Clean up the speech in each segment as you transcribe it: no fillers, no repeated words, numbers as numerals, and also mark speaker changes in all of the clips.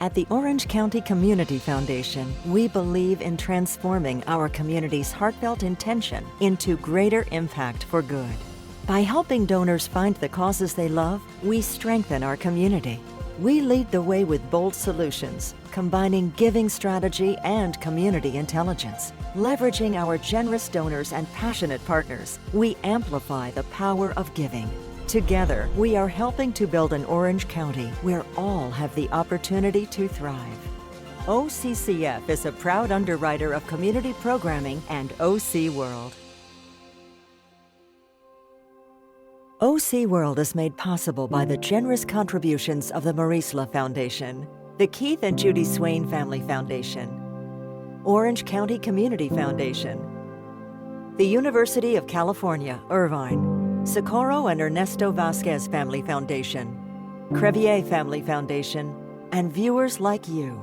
Speaker 1: At the Orange County Community Foundation, we believe in transforming our community's heartfelt intention into greater impact for good. By helping donors find the causes they love, we strengthen our community. We lead the way with bold solutions, combining giving strategy and community intelligence. Leveraging our generous donors and passionate partners, we amplify the power of giving. Together, we are helping to build an Orange County where all have the opportunity to thrive. OCCF is a proud underwriter of community programming and OC World. OC World is made possible by the generous contributions of the Marisla Foundation, the Keith and Judy Swain Family Foundation, Orange County Community Foundation, the University of California, Irvine, Socorro and Ernesto Vasquez Family Foundation, Crevier Family Foundation, and viewers like you.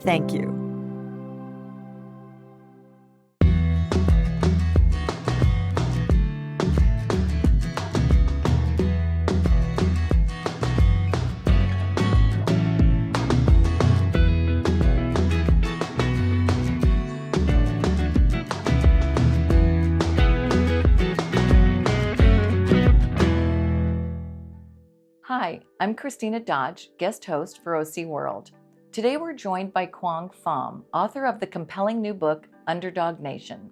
Speaker 1: Thank you.
Speaker 2: Hi, I'm Christina Dodge, guest host for OC World. Today we're joined by Quang Pham, author of the compelling new book, Underdog Nation.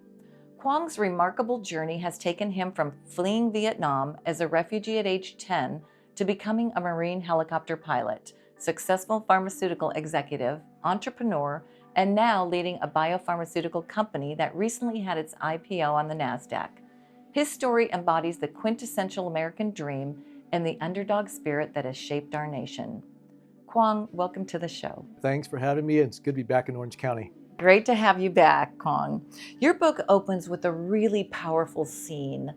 Speaker 2: Quang's remarkable journey has taken him from fleeing Vietnam as a refugee at age 10 to becoming a Marine helicopter pilot, successful pharmaceutical executive, entrepreneur, and now leading a biopharmaceutical company that recently had its IPO on the NASDAQ. His story embodies the quintessential American dream and the underdog spirit that has shaped our nation. Quang, welcome to the show.
Speaker 3: Thanks for having me. It's good to be back in Orange County.
Speaker 2: Great to have you back, Quang. Your book opens with a really powerful scene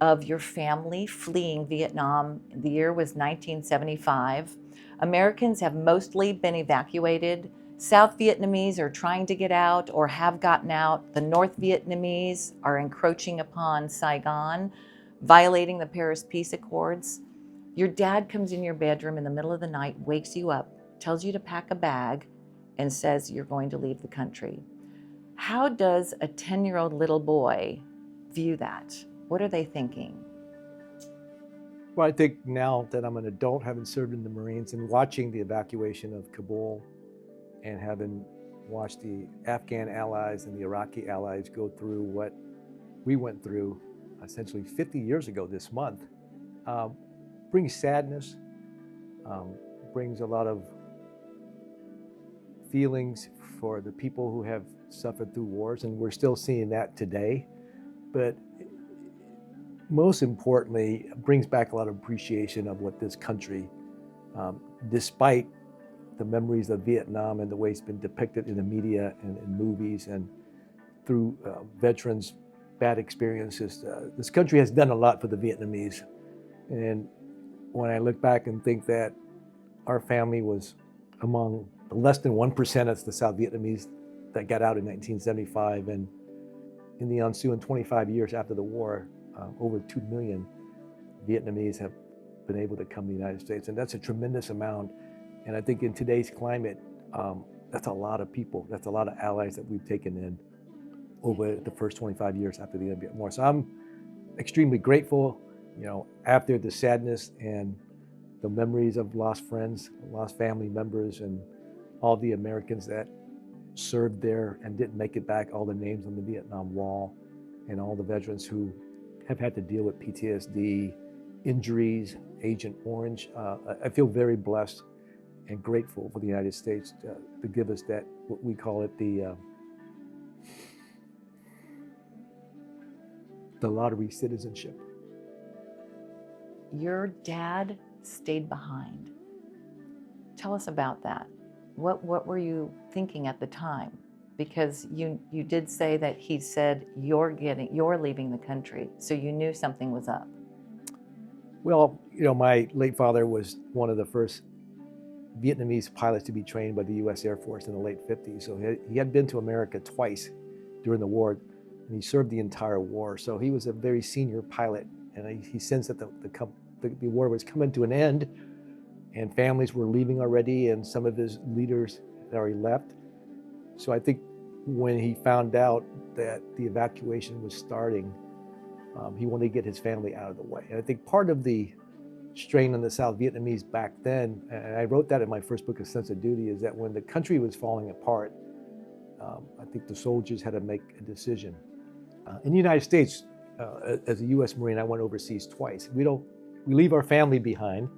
Speaker 2: of your family fleeing Vietnam. The year was 1975. Americans have mostly been evacuated. South Vietnamese are trying to get out or have gotten out. The North Vietnamese are encroaching upon Saigon, violating the Paris Peace Accords. Your dad comes in your bedroom in the middle of the night, wakes you up, tells you to pack a bag, and says you're going to leave the country. How does a 10-year-old little boy view that? What are they thinking?
Speaker 3: Well, I think now that I'm an adult, having served in the Marines and watching the evacuation of Kabul and having watched the Afghan allies and the Iraqi allies go through what we went through essentially 50 years ago this month, brings sadness, brings a lot of feelings for the people who have suffered through wars, and we're still seeing that today. But most importantly, brings back a lot of appreciation of what this country, despite the memories of Vietnam and the way it's been depicted in the media and in movies and through veterans' bad experiences, this country has done a lot for the Vietnamese. And when I look back and think that our family was among less than 1% of the South Vietnamese that got out in 1975, and in the ensuing 25 years after the war, over 2 million Vietnamese have been able to come to the United States, and that's a tremendous amount. And I think in today's climate, that's a lot of people, that's a lot of allies that we've taken in over the first 25 years after the Vietnam War. So I'm extremely grateful. You know, after the sadness and the memories of lost friends, lost family members, and all the Americans that served there and didn't make it back, all the names on the Vietnam Wall, and all the veterans who have had to deal with PTSD, injuries, Agent Orange. I feel very blessed and grateful for the United States to give us that, what we call it, the lottery citizenship.
Speaker 2: Your dad stayed behind. Tell us about that. What were you thinking at the time? Because you did say that he said you're leaving the country, so you knew something was up.
Speaker 3: Well, you know, my late father was one of the first Vietnamese pilots to be trained by the U.S. Air Force in the late 50s. So he had been to America twice during the war, and he served the entire war. So he was a very senior pilot, and he sensed that the war was coming to an end. and families were leaving already, and some of his leaders had already left. So I think when he found out that the evacuation was starting, he wanted to get his family out of the way. And I think part of the strain on the South Vietnamese back then, and I wrote that in my first book, A Sense of Duty, is that when the country was falling apart, I think the soldiers had to make a decision. In the United States, as a U.S. Marine, I went overseas twice. We leave our family behind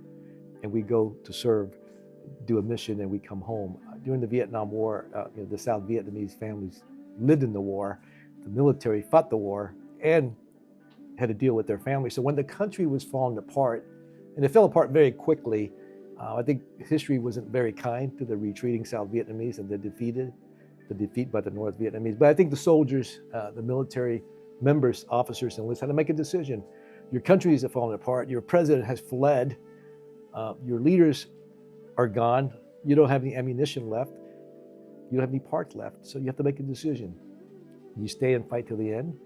Speaker 3: and we go to serve, do a mission, and we come home. During the Vietnam War, the South Vietnamese families lived in the war. The military fought the war and had to deal with their families. So when the country was falling apart, and it fell apart very quickly, I think history wasn't very kind to the retreating South Vietnamese and the defeat by the North Vietnamese. But I think the soldiers, the military members, officers, and enlists had to make a decision. Your country is falling apart. Your president has fled. Your leaders are gone. You don't have any ammunition left. You don't have any parts left. So you have to make a decision. You stay and fight till the end.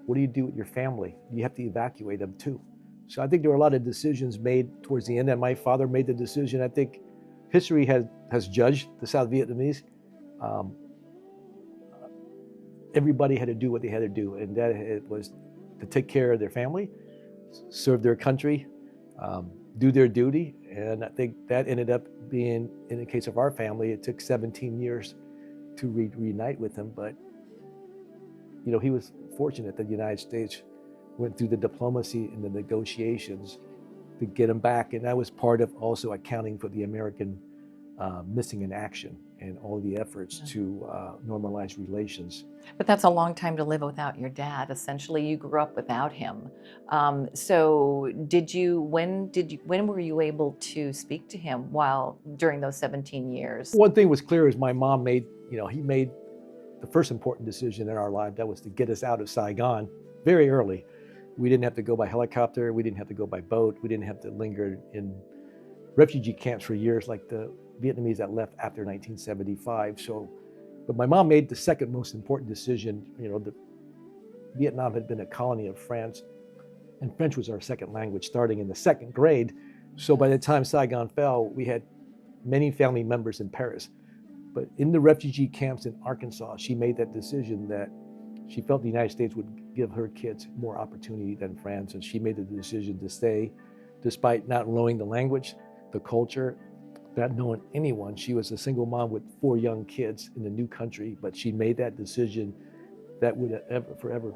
Speaker 3: What do you do with your family? You have to evacuate them too. So I think there were a lot of decisions made towards the end, and my father made the decision. I think history has judged the South Vietnamese. Everybody had to do what they had to do, and that it was to take care of their family, serve their country, do their duty. And I think that ended up being, in the case of our family, it took 17 years to reunite with him. But, he was fortunate that the United States went through the diplomacy and the negotiations to get him back. And that was part of also accounting for the American missing in action and all the efforts to normalize relations.
Speaker 2: But that's a long time to live without your dad. Essentially, you grew up without him. So when were you able to speak to him during those 17 years?
Speaker 3: One thing was clear is my mom made the first important decision in our life. That was to get us out of Saigon very early. We didn't have to go by helicopter. We didn't have to go by boat. We didn't have to linger in refugee camps for years like the Vietnamese that left after 1975. But my mom made the second most important decision. Vietnam had been a colony of France, and French was our second language starting in the second grade. So by the time Saigon fell, we had many family members in Paris. But in the refugee camps in Arkansas, she made that decision that she felt the United States would give her kids more opportunity than France, and she made the decision to stay despite not knowing the language, the culture, not knowing anyone. She was a single mom with 4 young kids in a new country, but she made that decision that would forever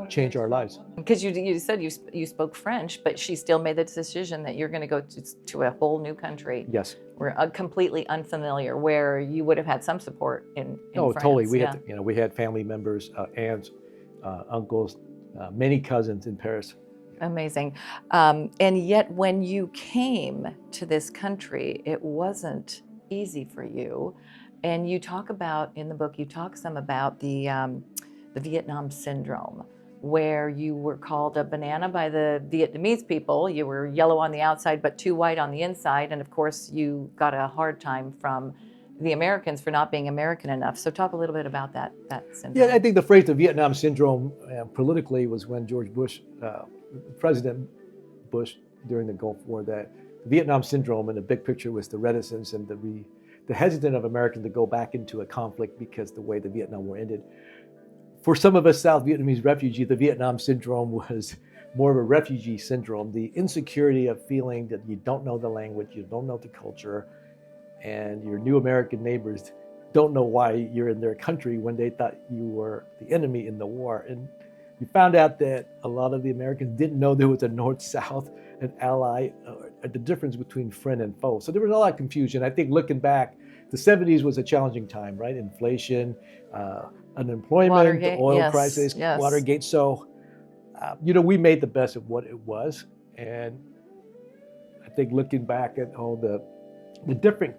Speaker 3: change our lives.
Speaker 2: Because you said you spoke French, but she still made the decision that you're going to go to a whole new country.
Speaker 3: Yes.
Speaker 2: We're completely unfamiliar, where you would have had some support in France.
Speaker 3: Totally. We had family members, aunts, uncles, many cousins in Paris.
Speaker 2: Amazing. And yet when you came to this country, it wasn't easy for you. And you talk about, in the book, some about the Vietnam syndrome, where you were called a banana by the Vietnamese people. You were yellow on the outside, but too white on the inside. And of course, you got a hard time from the Americans for not being American enough. So talk a little bit about that syndrome.
Speaker 3: Yeah, I think the phrase the Vietnam syndrome politically was when George Bush, President Bush, during the Gulf War, that the Vietnam syndrome in the big picture was the reticence and the hesitant of Americans to go back into a conflict because the way the Vietnam War ended. For some of us South Vietnamese refugees, the Vietnam syndrome was more of a refugee syndrome, the insecurity of feeling that you don't know the language, you don't know the culture, and your new American neighbors don't know why you're in their country when they thought you were the enemy in the war. And you found out that a lot of the Americans didn't know there was a North-South, an ally, the difference between friend and foe. So there was a lot of confusion. I think looking back, the 70s was a challenging time, right? Inflation, unemployment,
Speaker 2: Watergate,
Speaker 3: the oil
Speaker 2: yes,
Speaker 3: crisis,
Speaker 2: yes.
Speaker 3: Watergate. So, we made the best of what it was. And I think looking back at all the different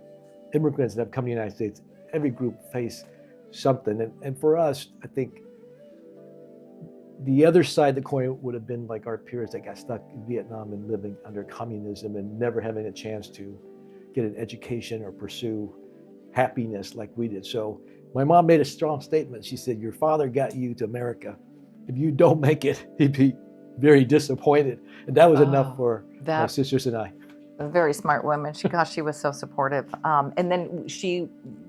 Speaker 3: immigrants that have come to the United States, every group faced something. And for us, I think the other side of the coin would have been like our peers that got stuck in Vietnam and living under communism and never having a chance to get an education or pursue happiness like we did. So my mom made a strong statement. She said, your father got you to America. If you don't make it, he'd be very disappointed. And that was enough for my sisters and I.
Speaker 2: A very smart woman. She was so supportive. And then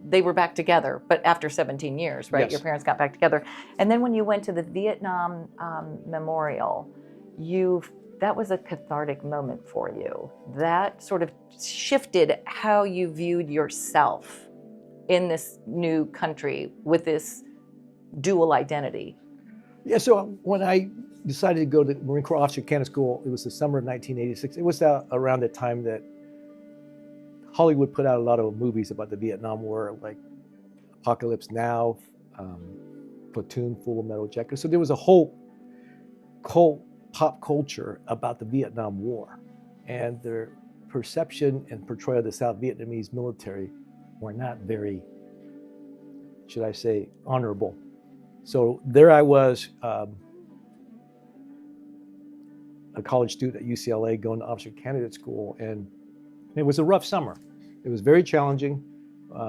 Speaker 2: they were back together, but after 17 years, right?
Speaker 3: Yes.
Speaker 2: Your parents got back together. And then when you went to the Vietnam Memorial, that was a cathartic moment for you. That sort of shifted how you viewed yourself in this new country with this dual identity.
Speaker 3: Yeah, so when I decided to go to Marine Corps Officer Candidate School, it was the summer of 1986. It was around the time that Hollywood put out a lot of movies about the Vietnam War, like Apocalypse Now, Platoon, Full Metal Jacket. So there was a whole pop culture about the Vietnam War, and their perception and portrayal of the South Vietnamese military were not very, should I say, honorable. So there I was, a college student at UCLA going to officer candidate school, and it was a rough summer. It was very challenging,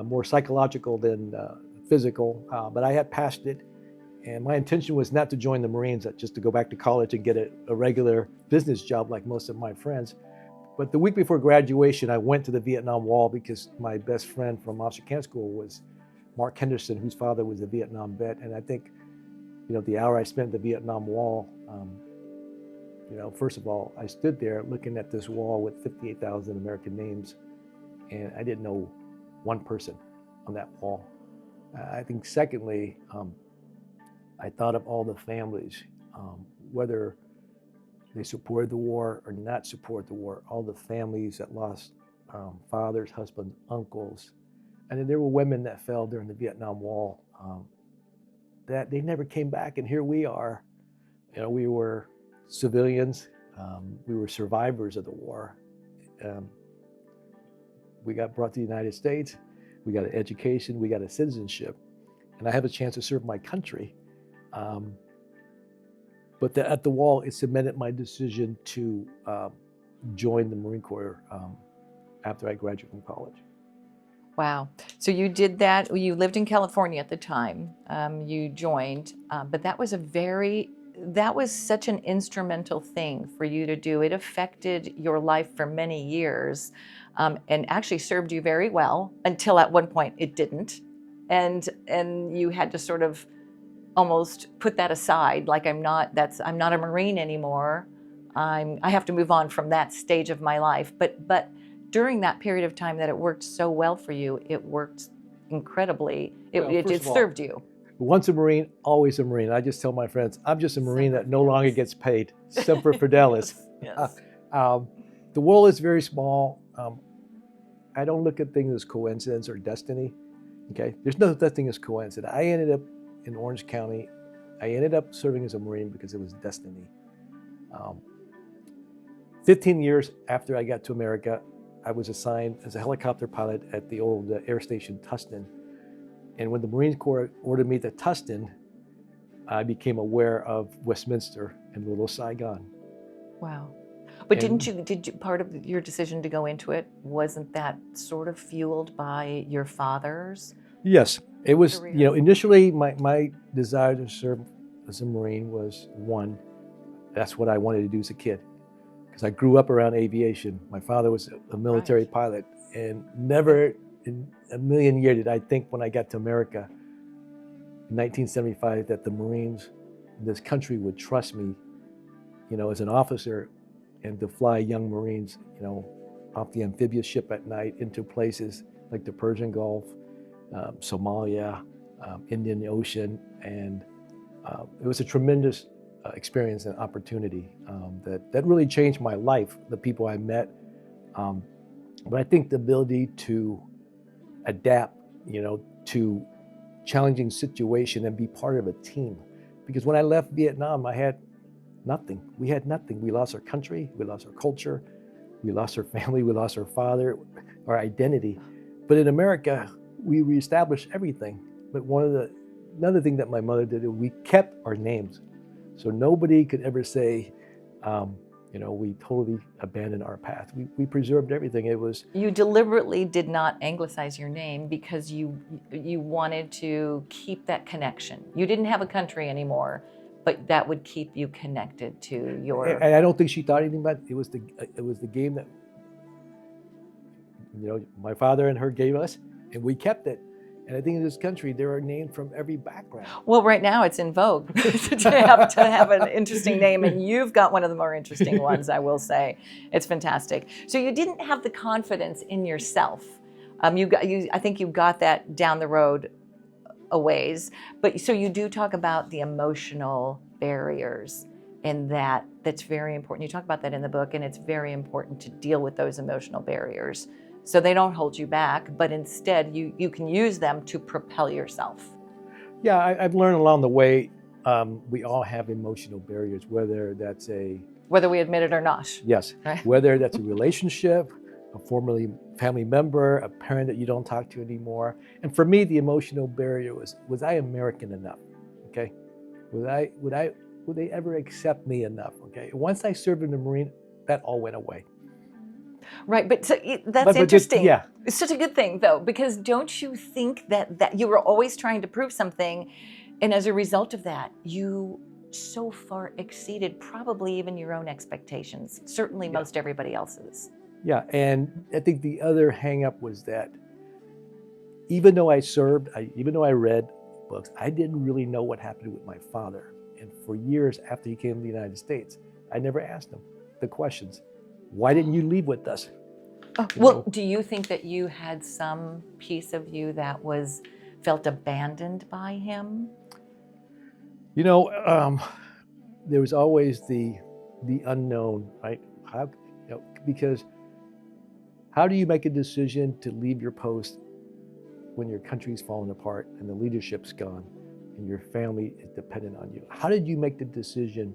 Speaker 3: more psychological than physical, but I had passed it, and my intention was not to join the Marines, just to go back to college and get a regular business job like most of my friends. But the week before graduation, I went to the Vietnam Wall because my best friend from officer candidate school was Mark Henderson, whose father was a Vietnam vet. And I think, the hour I spent at the Vietnam Wall, first of all, I stood there looking at this wall with 58,000 American names, and I didn't know one person on that wall. I think secondly, I thought of all the families, whether they supported the war or not support the war, all the families that lost fathers, husbands, uncles. And then there were women that fell during the Vietnam Wall, that they never came back. And here we are, we were civilians, we were survivors of the war. We got brought to the United States, we got an education, we got a citizenship, and I have a chance to serve my country. But at the wall, it cemented my decision to join the Marine Corps after I graduated from college.
Speaker 2: Wow. So you did that. You lived in California at the time. You joined, but that was such an instrumental thing for you to do. It affected your life for many years, and actually served you very well until at one point it didn't, and you had to sort of almost put that aside, like I'm not a Marine anymore. I have to move on from that stage of my life. But during that period of time that it worked so well for you, it worked incredibly. It served you.
Speaker 3: Once a Marine, always a Marine. I just tell my friends, I'm just a Marine that no longer gets paid. Semper Fidelis.
Speaker 2: Yes.
Speaker 3: The world is very small. I don't look at things as coincidence or destiny. Okay, there's no such thing as coincidence. I ended up in Orange County. I ended up serving as a Marine because it was destiny. 15 years after I got to America, I was assigned as a helicopter pilot at the old Air Station Tustin. And when the Marine Corps ordered me to Tustin, I became aware of Westminster and Little Saigon.
Speaker 2: Wow. But did you, part of your decision to go into it, wasn't that sort of fueled by your father's?
Speaker 3: Yes, it was,
Speaker 2: career?
Speaker 3: Initially my desire to serve as a Marine was one, that's what I wanted to do as a kid. Because I grew up around aviation. My father was a military pilot, and never in a million years did I think when I got to America in 1975 that the Marines in this country would trust me, as an officer, and to fly young Marines, off the amphibious ship at night into places like the Persian Gulf, Somalia, Indian Ocean, and it was a tremendous experience and opportunity that really changed my life, the people I met. But I think the ability to adapt, to challenging situation and be part of a team. Because when I left Vietnam, I had nothing. We had nothing. We lost our country, we lost our culture, we lost our family, we lost our father, our identity. But in America, we reestablished everything. But another thing that my mother did, we kept our names. So nobody could ever say, we totally abandoned our path. We preserved everything. It was.
Speaker 2: You deliberately did not anglicize your name because you wanted to keep that connection. You didn't have a country anymore, but that would keep you connected to your.
Speaker 3: And I don't think she thought anything about it. It was the game that My father and her gave us, and we kept it. And I think in this country, there are names from every background.
Speaker 2: Well, right now it's in vogue to have an interesting name, and you've got one of the more interesting ones, I will say. It's fantastic. So you didn't have the confidence in yourself. I think you got that down the road a ways, but so you do talk about the emotional barriers, and that's very important. You talk about that in the book, and it's very important to deal with those emotional barriers so they don't hold you back, but instead you can use them to propel yourself.
Speaker 3: Yeah, I've learned along the way, we all have emotional barriers, whether
Speaker 2: we admit it or not.
Speaker 3: Yes,
Speaker 2: right?
Speaker 3: Whether that's a relationship, a formerly family member, a parent that you don't talk to anymore. And for me, the emotional barrier was I American enough? Okay, would they ever accept me enough? Okay, once I served in the Marine, that all went away.
Speaker 2: Right, but so that's interesting.
Speaker 3: Yeah.
Speaker 2: It's such a good thing, though, because don't you think that you were always trying to prove something, and as a result of that, you so far exceeded probably even your own expectations, certainly most everybody else's.
Speaker 3: Yeah, and I think the other hang-up was that even though I served, even though I read books, I didn't really know what happened with my father. And for years after he came to the United States, I never asked him the questions. Why didn't you leave with us?
Speaker 2: Do you think that you had some piece of you that felt abandoned by him?
Speaker 3: There was always the unknown, right? Because how do you make a decision to leave your post when your country's falling apart and the leadership's gone and your family is dependent on you? How did you make the decision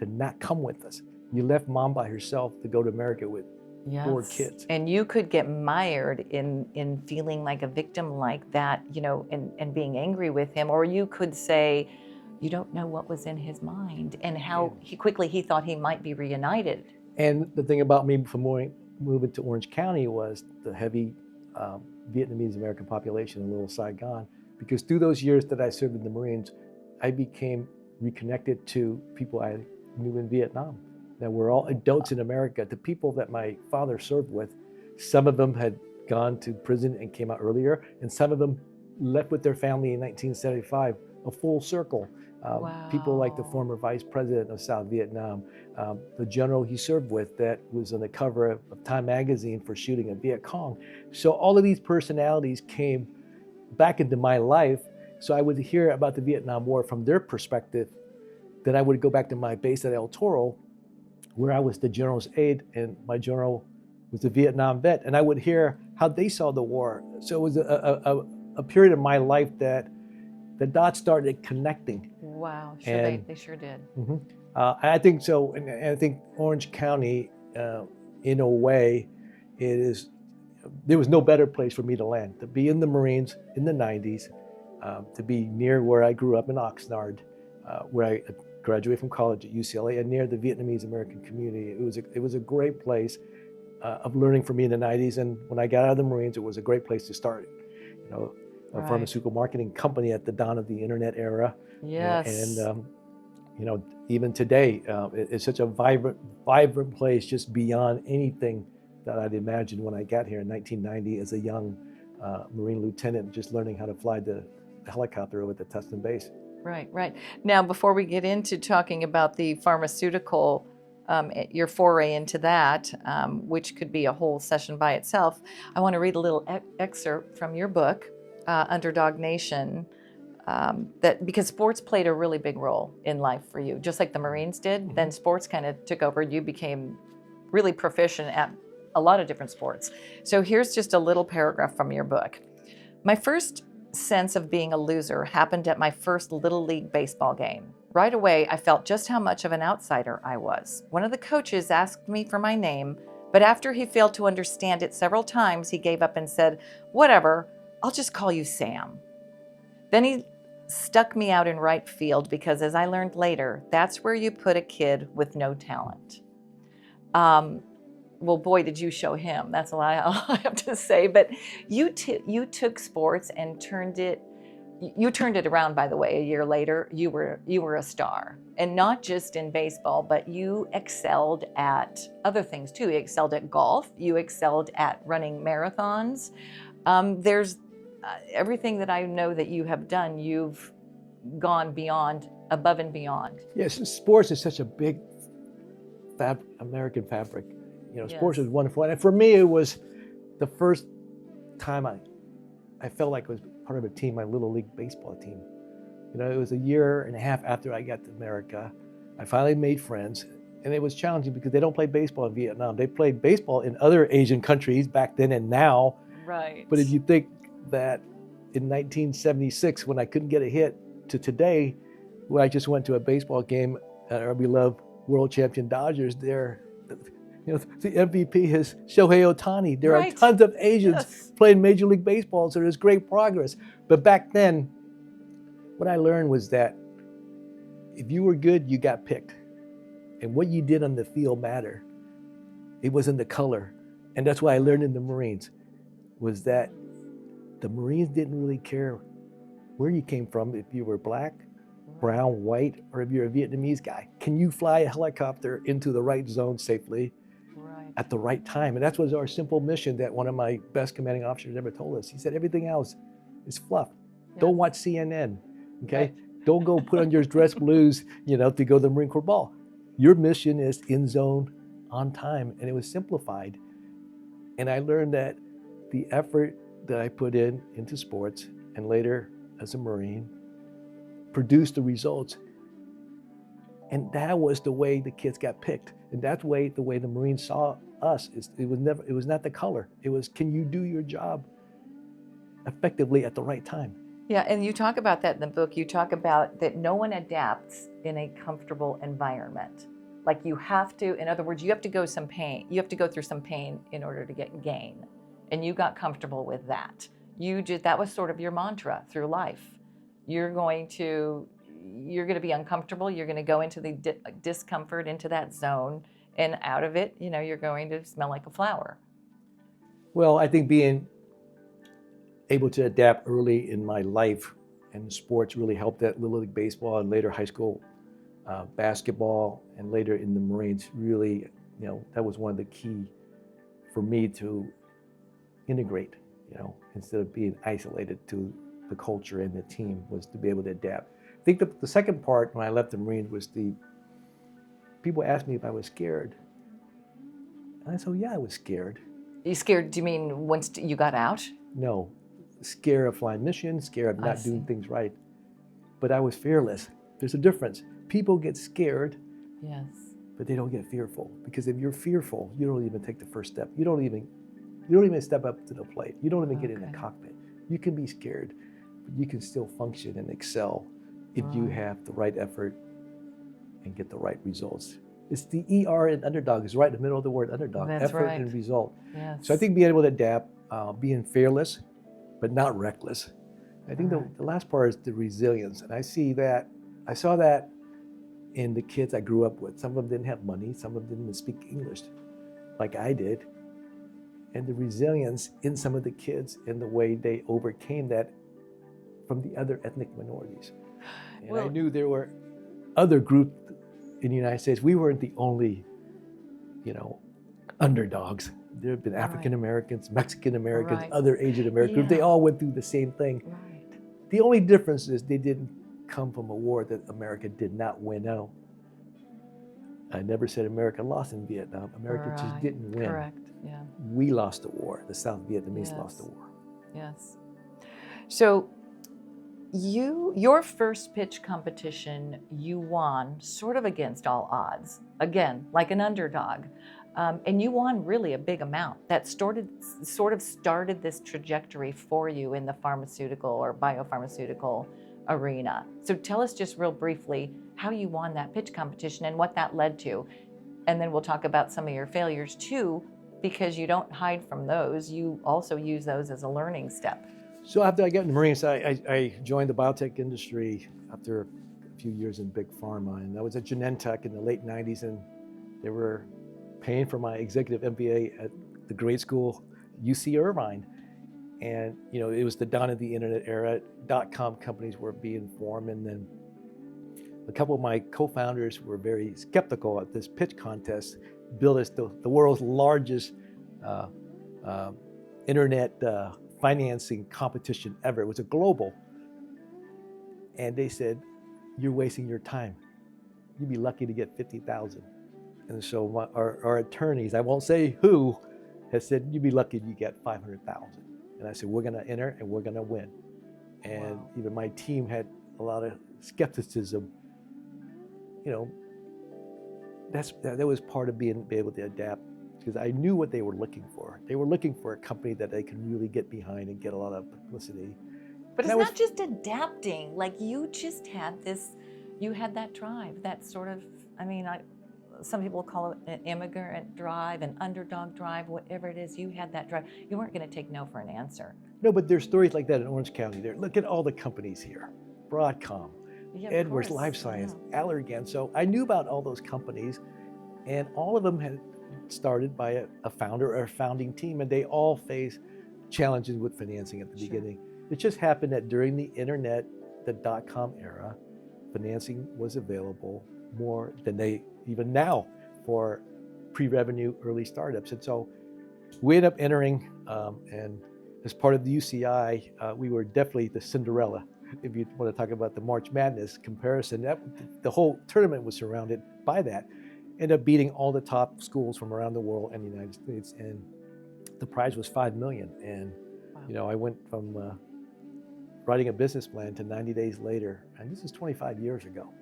Speaker 3: to not come with us? You left mom by herself to go to America with 4 kids.
Speaker 2: And you could get mired in feeling like a victim like that, and being angry with him, or you could say, you don't know what was in his mind and how he thought he might be reunited.
Speaker 3: And the thing about me from moving to Orange County was the heavy Vietnamese American population in Little Saigon, because through those years that I served in the Marines, I became reconnected to people I knew in Vietnam. That we're all adults in America. The people that my father served with, some of them had gone to prison and came out earlier, and some of them left with their family in 1975, a full circle. People like the former vice president of South Vietnam, the general he served with that was on the cover of Time magazine for shooting a Viet Cong. So all of these personalities came back into my life. So I would hear about the Vietnam War from their perspective. Then I would go back to my base at El Toro, where I was the general's aide, and my general was a Vietnam vet, and I would hear how they saw the war. So it was a period of my life that the dots started connecting.
Speaker 2: Wow, sure, they sure did.
Speaker 3: Mm-hmm. I think so, and I think Orange County, in a way, there was no better place for me to land, to be in the Marines in the 90s, to be near where I grew up in Oxnard, where I graduated from college at UCLA, and near the Vietnamese American community. It was a great place of learning for me in the 90s, and when I got out of the Marines, it was a great place to start. A pharmaceutical marketing company at the dawn of the internet era.
Speaker 2: Yes.
Speaker 3: And even today, it's such a vibrant place, just beyond anything that I'd imagined when I got here in 1990 as a young Marine lieutenant, just learning how to fly the helicopter over at the Tustin base.
Speaker 2: Right. Now, before we get into talking about the pharmaceutical, your foray into that, which could be a whole session by itself, I want to read a little excerpt from your book, Underdog Nation, because sports played a really big role in life for you, just like the Marines did. Mm-hmm. Then sports kind of took over. You became really proficient at a lot of different sports. So here's just a little paragraph from your book. My first sense of being a loser happened at my first Little League baseball game. Right away, I felt just how much of an outsider I was. One of the coaches asked me for my name, but after he failed to understand it several times, he gave up and said, "Whatever, I'll just call you Sam." Then he stuck me out in right field because, as I learned later, that's where you put a kid with no talent. Well, boy, did you show him. That's all I have to say. But you took sports and turned it You turned it around, by the way. A year later, you were a star, and not just in baseball, but you excelled at other things too. You excelled at golf. You excelled at running marathons. There's everything that I know that you have done. You've gone beyond, above and beyond.
Speaker 3: Yes, sports is such a big American fabric. You know, sports
Speaker 2: Yes.
Speaker 3: is wonderful, and for me, it was the first time I felt like I was part of a team, my little league baseball team. You know, it was a year and a half after I got to America. I finally made friends, and it was challenging because they don't play baseball in Vietnam. They played baseball in other Asian countries back then and now.
Speaker 2: Right.
Speaker 3: But if you think that in 1976, when I couldn't get a hit, to today, when I just went to a baseball game at our beloved world champion Dodgers, there, you know, the MVP is Shohei Ohtani. There
Speaker 2: Right.
Speaker 3: are tons of Asians
Speaker 2: Yes.
Speaker 3: playing Major League Baseball, so there's great progress. But back then, what I learned was that if you were good, you got picked. And what you did on the field mattered. It wasn't the color. And that's what I learned in the Marines, was that the Marines didn't really care where you came from, if you were black, brown, white, or if you're a Vietnamese guy. Can you fly a helicopter into the right zone safely at the right time? And that was our simple mission that one of my best commanding officers ever told us. He said, everything else is fluff.
Speaker 2: Yeah.
Speaker 3: Don't watch CNN, okay?
Speaker 2: Right.
Speaker 3: Don't go put on your dress blues, you know, to go to the Marine Corps ball. Your mission is in zone, on time, and it was simplified. And I learned that the effort that I put into sports and later as a Marine produced the results. And that was the way the kids got picked. And that's the way the Marines saw us. It was not the color. It was, can you do your job effectively at the right time?
Speaker 2: Yeah, and you talk about that in the book. You talk about that no one adapts in a comfortable environment. Like you have to, in other words, you have to go some pain. You have to go through some pain in order to get gain. And you got comfortable with that. That was sort of your mantra through life. You're going to be uncomfortable. You're going to go into the discomfort, into that zone, and out of it, you know, you're going to smell like a flower.
Speaker 3: Well, I think being able to adapt early in my life and sports really helped. That Little League baseball and later high school basketball and later in the Marines really, you know, that was one of the key for me to integrate, you know, instead of being isolated to the culture and the team, was to be able to adapt. I think the second part when I left the Marines was people asked me if I was scared. And I said, yeah, I was scared.
Speaker 2: You scared, do you mean once you got out?
Speaker 3: No, scared of flying missions, scared of not doing things right. But I was fearless. There's a difference. People get scared,
Speaker 2: yes,
Speaker 3: but they don't get fearful. Because if you're fearful, you don't even take the first step. You don't even step up to the plate. You don't even get in the cockpit. You can be scared, but you can still function and excel if you have the right effort and get the right results. It's the ER in underdog is right in the middle of the word underdog.
Speaker 2: That's
Speaker 3: effort
Speaker 2: right.
Speaker 3: and result.
Speaker 2: Yes.
Speaker 3: So I think being able to adapt, being fearless, but not reckless. I think the last part is the resilience. And I saw that in the kids I grew up with. Some of them didn't have money. Some of them didn't speak English like I did. And the resilience in some of the kids and the way they overcame that from the other ethnic minorities. And I knew there were other groups in the United States. We weren't the only, you know, underdogs. There have been African Americans, Mexican Americans, other Asian Americans. They all went through the same thing.
Speaker 2: Right.
Speaker 3: The only difference is they didn't come from a war that America did not win out. I never said America lost in Vietnam. America just didn't win.
Speaker 2: Correct, yeah.
Speaker 3: We lost the war. The South Vietnamese lost the war.
Speaker 2: Yes. So your first pitch competition, you won sort of against all odds. Again, like an underdog. And you won really a big amount. That sort of started this trajectory for you in the pharmaceutical or biopharmaceutical arena. So tell us just real briefly how you won that pitch competition and what that led to. And then we'll talk about some of your failures too, because you don't hide from those. You also use those as a learning step.
Speaker 3: So after I got in the Marines, I joined the biotech industry after a few years in big pharma. And I was at Genentech in the late 90s, and they were paying for my executive MBA at the great school, UC Irvine. And it was the dawn of the internet era. .com companies were being formed, and then a couple of my co-founders were very skeptical at this pitch contest, billed as the world's largest internet financing competition ever. It was a global. And they said, "You're wasting your time. You'd be lucky to get 50,000. And so our attorneys, I won't say who, has said, "You'd be lucky if you get 500,000. And I said, "We're going to enter and we're going to win." And
Speaker 2: Wow.
Speaker 3: even my team had a lot of skepticism. That was part of being able to adapt, because I knew what they were looking for. They were looking for a company that they could really get behind and get a lot of publicity.
Speaker 2: But
Speaker 3: And
Speaker 2: it's
Speaker 3: that was-
Speaker 2: not just adapting. Like, you just had this, you had that drive, that sort of, some people call it an immigrant drive, an underdog drive, whatever it is, you had that drive. You weren't going to take no for an answer.
Speaker 3: No, but there's stories like that in Orange County. Look at all the companies here. Broadcom,
Speaker 2: Yeah, of
Speaker 3: Edwards
Speaker 2: course.
Speaker 3: Life Science,
Speaker 2: Yeah.
Speaker 3: Allergan. So I knew about all those companies, and all of them had started by a founder or a founding team, and they all faced challenges with financing at the
Speaker 2: Sure.
Speaker 3: beginning. It just happened that during the internet, the .com era, financing was available more than they even now for pre-revenue early startups. And so we ended up entering, and as part of the UCI, we were definitely the Cinderella. If you want to talk about the March Madness comparison, the whole tournament was surrounded by that. Ended up beating all the top schools from around the world and the United States, and the prize was $5 million. And
Speaker 2: Wow.
Speaker 3: I went from writing a business plan to 90 days later, and this is 25 years ago.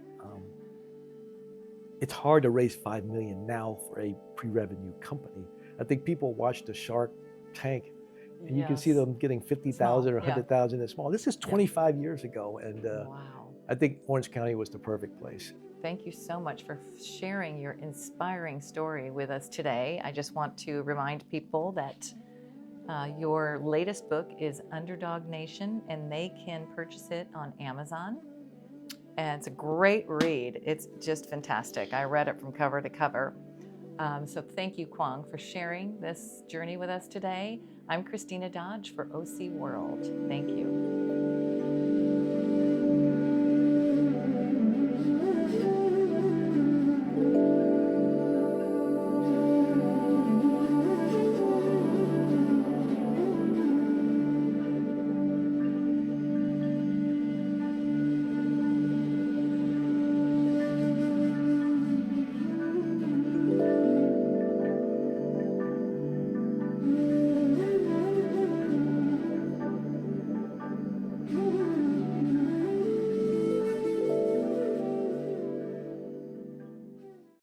Speaker 3: It's hard to raise $5 million now for a pre-revenue company. I think people watch the Shark Tank, and you can see
Speaker 2: Yes.
Speaker 3: them getting 50,000 or
Speaker 2: Small, yeah.
Speaker 3: 100,000 and small. This is 25 years ago, and
Speaker 2: Wow.
Speaker 3: I think Orange County was the perfect place.
Speaker 2: Thank you so much for sharing your inspiring story with us today. I just want to remind people that your latest book is Underdog Nation, and they can purchase it on Amazon. And it's a great read. It's just fantastic. I read it from cover to cover. So thank you, Quang, for sharing this journey with us today. I'm Christina Dodge for OC World. Thank you.